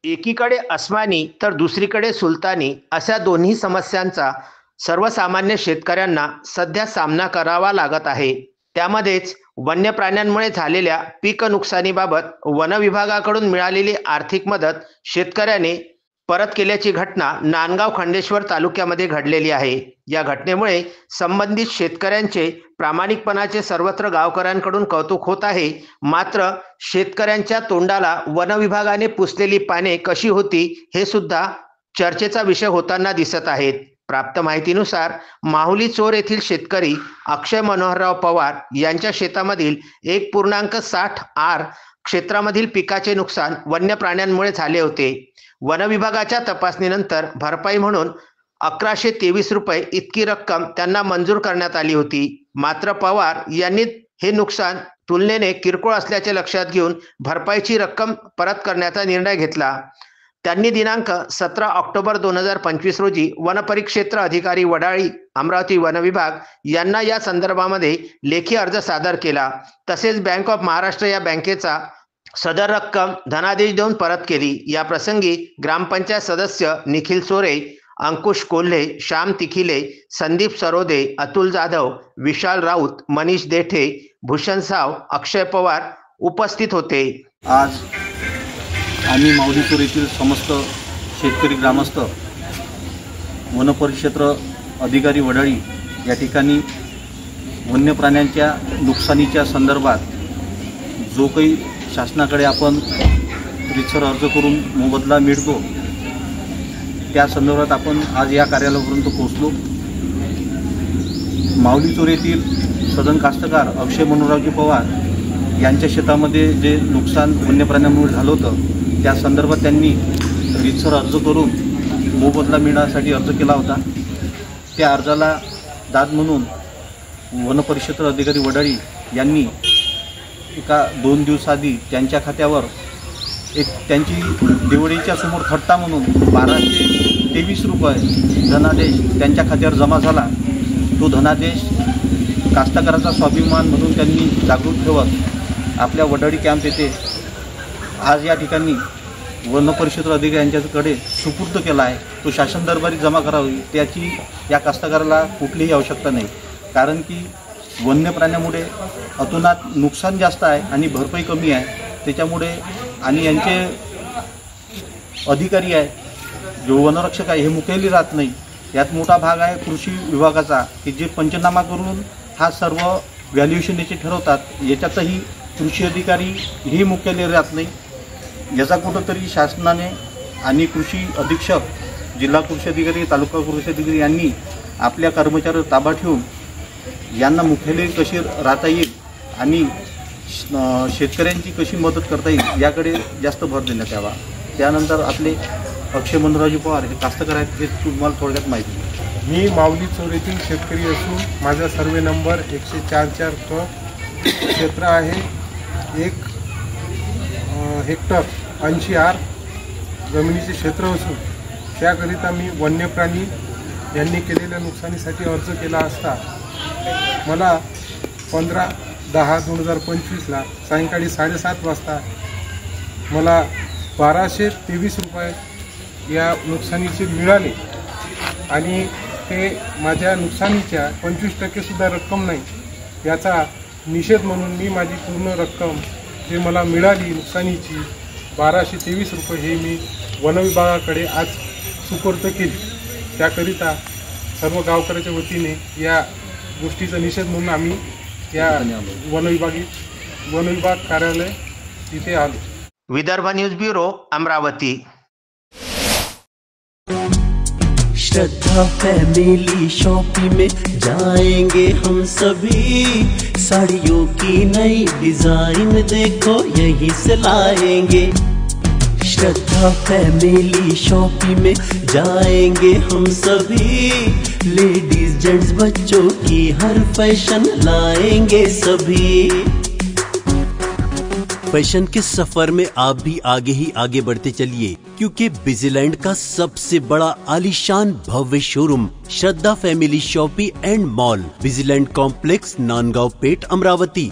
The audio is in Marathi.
एकीकडे अस्मानी तर दुसरीकडे सुलतानी अशा दोन्ही समस्यांचा सर्वसामान्य शेतकऱ्यांना सध्या सामना करावा लागत आहे। त्यामध्येच वन्य प्राण्यांमुळे झालेल्या पीक नुकसानीबाबत वन विभागाकडून मिळालेली आर्थिक मदत शेतकऱ्याने परत केल्याची घटना नांदगाव खंडेश्वर तालुक्यामध्ये घडलेली आहे। या घटनेमुळे संबंधित शेतकऱ्यांचे प्रामाणिकपणाचे सर्वत्र गावकऱ्यांकडून कौतुक होत आहे। मात्र शेतकऱ्यांच्या तोंडाला वन विभागाने पुसलेली पाने कशी होती हे सुद्धा चर्चेचा विषय होताना दिसत आहेत। प्राप्त माहितीनुसार माहुली चोर येथील शेतकरी अक्षय मनोहरराव पवार यांच्या शेतामधील 1.60 आर क्षेत्रामधील पिकाचे नुकसान वन्य प्राण्यांमुळे झाले होते। वन विभागाच्या तपासणीनंतर भरपाई म्हणून 1123 रुपये इतकी रक्कम त्यांना मंजूर करण्यात आली होती। मात्र पवार यांनी हे नुकसान तुलनेने किरकोळ असल्याचे लक्षात घेऊन भरपाईची रक्कम परत करण्याचा निर्णय घेतला। त्यांनी दिनांक 17 ऑक्टोबर 2025 रोजी वनपरिक्षेत्र अधिकारी वडाळी अमरावती वन विभाग यांना या संदर्भामध्ये लेखी अर्ज सादर केला। तसेच बँक ऑफ महाराष्ट्र या बँकेचा सदर रक्कम धनादेश देऊन परत केली। या प्रसंगी ग्रामपंचायत सदस्य निखिल सोरे, अंकुश कोल्हे, श्याम तिखिले, संदीप सरोदे, अतुल जाधव, विशाल राऊत, मनीष देठे, भूषण साव, अक्षय पवार उपस्थित होते। आज आम्ही माहुली चोर येथील समस्त शेतकरी ग्रामस्थ वनपरिक्षेत्र अधिकारी वडाळी या ठिकाणी वन्य प्राण्यांच्या नुकसानीच्या संदर्भात जो काही शासनाकडे आपण रितसर अर्ज करून मोबदला मिळतो त्या संदर्भात आपण आज या कार्यालयापर्यंत पोहोचलो। माहुली चोर येथील सदन कास्तकार अक्षय मनोहररावजी पवार यांच्या शेतामध्ये जे नुकसान वन्य प्राण्यांमुळे झालं होतं त्या संदर्भात त्यांनी रितसर अर्ज करून मोबदला मिळण्यासाठी अर्ज केला होता। त्या अर्जाला दाद म्हणून वनपरिक्षेत्र अधिकारी वडाळी यांनी 2 दिवसाआधी त्यांच्या खात्यावर एक त्यांची दिवाळीच्या समोर थट्टा म्हणून 1223 रुपये धनादेश त्यांच्या खात्यावर जमा झाला। तो धनादेश कास्तकाराचा स्वाभिमान म्हणून त्यांनी जागृत ठेवत आपल्या वडाळी कॅम्प येथे आज या ठिकाणी वनपरिक्षेत्र अधिकारी यांच्याकडे सुपूर्द केला आहे। तो शासन दरबारी जमा करावी त्याची या कास्तकाराला कुठलीही आवश्यकता नाही, कारण की वन्य प्राण्यामुळे अतोनात नुकसान जास्त आहे आणि भरपाई कमी आहे। त्याच्यामुळे आणि यांचे अधिकारी आहे जो वनरक्षक आहे हे मुख्यालय राहत नाही। यात मोठा भाग आहे कृषी विभागाचा की जे पंचनामा करून हा सर्व व्हॅल्युएशन याचे ठरवतात। याच्यातही कृषी अधिकारी हे मुख्यालय राहत नाही। याचा कुठंतरी शासनाने आणि कृषी अधीक्षक, जिल्हा कृषी अधिकारी, तालुका कृषी अधिकारी यांनी आपल्या कर्मचाऱ्यावर ताबा ठेवून यांना मुख्यालय कशी राहता येईल आणि शेतकऱ्यांची कशी मदत करता येईल याकडे जास्त भर देण्यात यावा। त्यानंतर आपले अक्षय मनोहररावजी पवार हे कास्तकार आहेत, हे तुम्हाला थोडक्यात माहिती। मी माऊली चोर येथील शेतकरी असून माझा सर्वे नंबर 144 क्षेत्र आहे। 1 हेक्टर 80 आर जमिनीचे क्षेत्र असून त्याकरिता मी वन्य प्राणी यांनी केलेल्या नुकसानीसाठी अर्ज केला असता मला 15/10/2025 सायंकाळी 7:30 वाजता मला 1223 रुपये या नुकसानीचे मिळाले आणि ते माझ्या नुकसानीच्या 25% सुद्धा रक्कम नाही। याचा निषेध म्हणून मी माझी पूर्ण रक्कम जे मला मिळाली नुकसानीची 1223 रुपये हे मी वन विभागाकडे आज सुपूर्द केली। त्याकरिता सर्व गावकऱ्याच्या वतीने या गोष्टीचा निषेध म्हणून आम्ही या वन विभाग कार्यालय इथे आलो। Vidarbha news bureau Amravati. Shraddha family shopping में जाएंगे हम सभी, साड़ियों की नई डिजाइन देखो यहीं से लाएंगे। श्रद्धा फैमिली शॉपिंग में जाएंगे हम सभी, लेडीज जेंट्स बच्चों की हर फैशन लाएंगे सभी। फैशन के सफर में आप भी आगे ही आगे बढ़ते चलिए, क्योंकि बिजीलैंड का सबसे बड़ा आलीशान भव्य showroom Shraddha family shopping and mall, Busyland complex, Nandgaon Peth, Amravati.